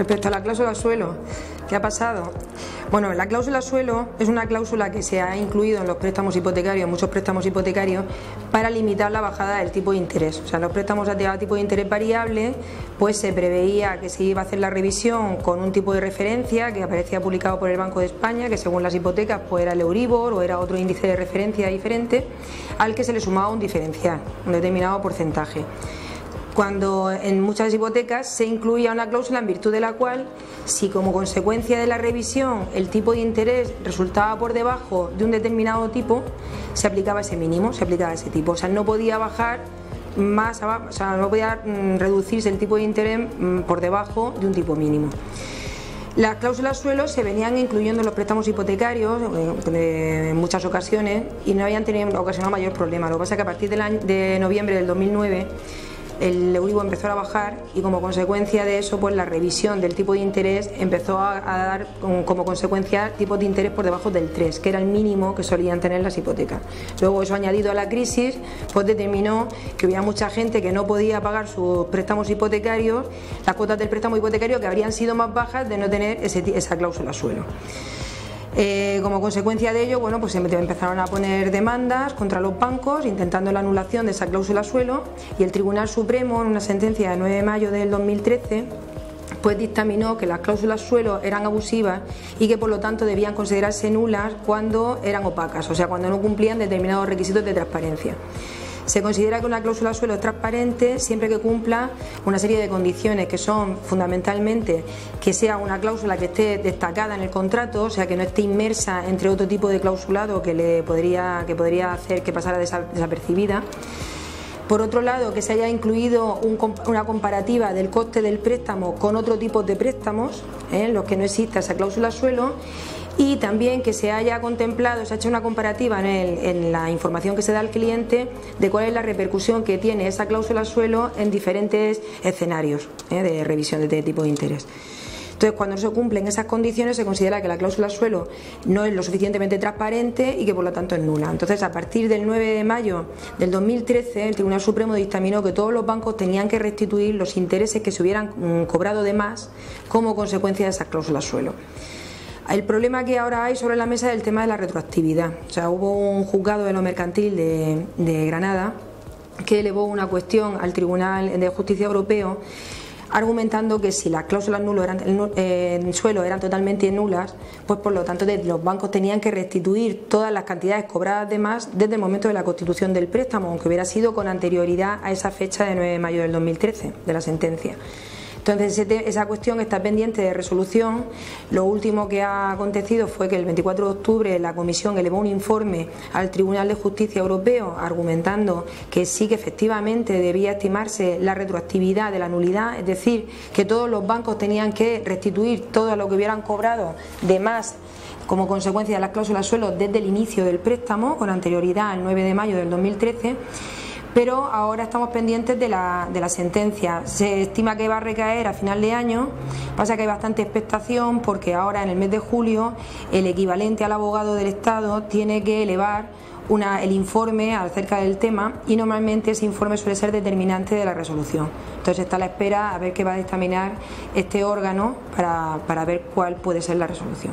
Respecto a la cláusula suelo, ¿qué ha pasado? Bueno, la cláusula suelo es una cláusula que se ha incluido en los préstamos hipotecarios, muchos préstamos hipotecarios, para limitar la bajada del tipo de interés. O sea, en los préstamos a tipo de interés variable, pues se preveía que se iba a hacer la revisión con un tipo de referencia que aparecía publicado por el Banco de España, que según las hipotecas pues era el Euribor o era otro índice de referencia diferente, al que se le sumaba un diferencial, un determinado porcentaje. Cuando en muchas hipotecas se incluía una cláusula en virtud de la cual, si como consecuencia de la revisión el tipo de interés resultaba por debajo de un determinado tipo, se aplicaba ese mínimo, se aplicaba ese tipo. O sea, no podía bajar más abajo, o sea, no podía reducirse el tipo de interés por debajo de un tipo mínimo. Las cláusulas suelo se venían incluyendo en los préstamos hipotecarios en muchas ocasiones y no habían ocasionado mayor problema. Lo que pasa es que a partir de noviembre del 2009 el Euribor empezó a bajar y como consecuencia de eso pues la revisión del tipo de interés empezó a dar como consecuencia tipos de interés por debajo del 3, que era el mínimo que solían tener las hipotecas. Luego eso añadido a la crisis pues determinó que había mucha gente que no podía pagar sus préstamos hipotecarios, las cuotas del préstamo hipotecario que habrían sido más bajas de no tener esa cláusula suelo. Como consecuencia de ello, bueno, pues empezaron a poner demandas contra los bancos intentando la anulación de esa cláusula suelo y el Tribunal Supremo en una sentencia de 9 de mayo del 2013 pues dictaminó que las cláusulas suelo eran abusivas y que por lo tanto debían considerarse nulas cuando eran opacas, o sea, cuando no cumplían determinados requisitos de transparencia. Se considera que una cláusula suelo es transparente siempre que cumpla una serie de condiciones que son fundamentalmente que sea una cláusula que esté destacada en el contrato, o sea que no esté inmersa entre otro tipo de clausulado que podría hacer que pasara desapercibida. Por otro lado, que se haya incluido una comparativa del coste del préstamo con otro tipo de préstamos, en los que no exista esa cláusula suelo. Y también que se haya contemplado, se ha hecho una comparativa en la información que se da al cliente de cuál es la repercusión que tiene esa cláusula suelo en diferentes escenarios de revisión de este tipo de interés. Entonces, cuando no se cumplen esas condiciones, se considera que la cláusula suelo no es lo suficientemente transparente y que por lo tanto es nula. Entonces, a partir del 9 de mayo del 2013, el Tribunal Supremo dictaminó que todos los bancos tenían que restituir los intereses que se hubieran cobrado de más como consecuencia de esas cláusulas suelo. El problema que ahora hay sobre la mesa es el tema de la retroactividad. O sea, hubo un juzgado de lo mercantil de Granada que elevó una cuestión al Tribunal de Justicia Europeo argumentando que si las cláusulas en suelo eran totalmente nulas, pues por lo tanto los bancos tenían que restituir todas las cantidades cobradas de más desde el momento de la constitución del préstamo, aunque hubiera sido con anterioridad a esa fecha de 9 de mayo del 2013, de la sentencia. Entonces esa cuestión está pendiente de resolución. Lo último que ha acontecido fue que el 24 de octubre la Comisión elevó un informe al Tribunal de Justicia Europeo argumentando que sí, que efectivamente debía estimarse la retroactividad de la nulidad, es decir, que todos los bancos tenían que restituir todo lo que hubieran cobrado de más como consecuencia de las cláusulas suelo desde el inicio del préstamo, con anterioridad al 9 de mayo del 2013. Pero ahora estamos pendientes de la sentencia. Se estima que va a recaer a final de año. Pasa que hay bastante expectación porque ahora en el mes de julio el equivalente al abogado del Estado tiene que elevar el informe acerca del tema y normalmente ese informe suele ser determinante de la resolución. Entonces está a la espera a ver qué va a dictaminar este órgano para ver cuál puede ser la resolución.